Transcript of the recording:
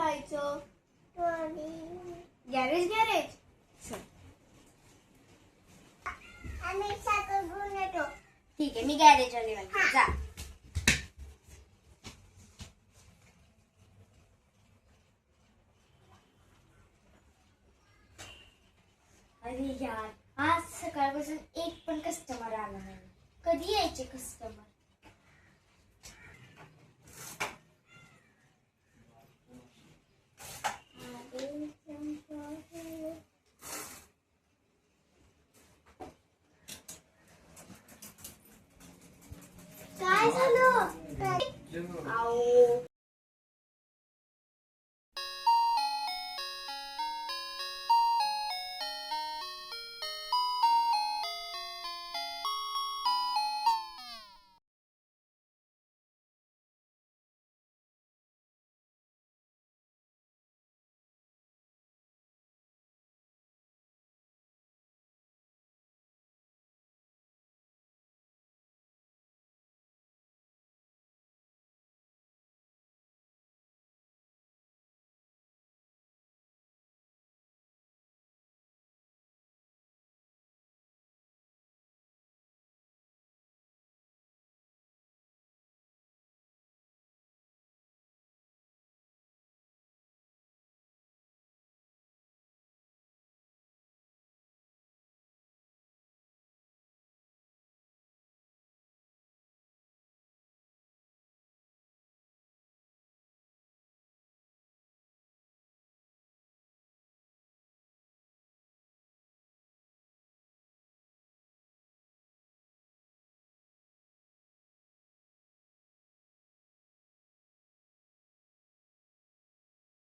जायचं? Garage garage. आम्ही cycle घेऊन येतो. ठीक आहे, मी गॅरेज आले जा. अरे यार, आज सकाळपासून एक पण कस्टमर आला नाही. कधी यायचे कस्टमर? काय झालं? आओ,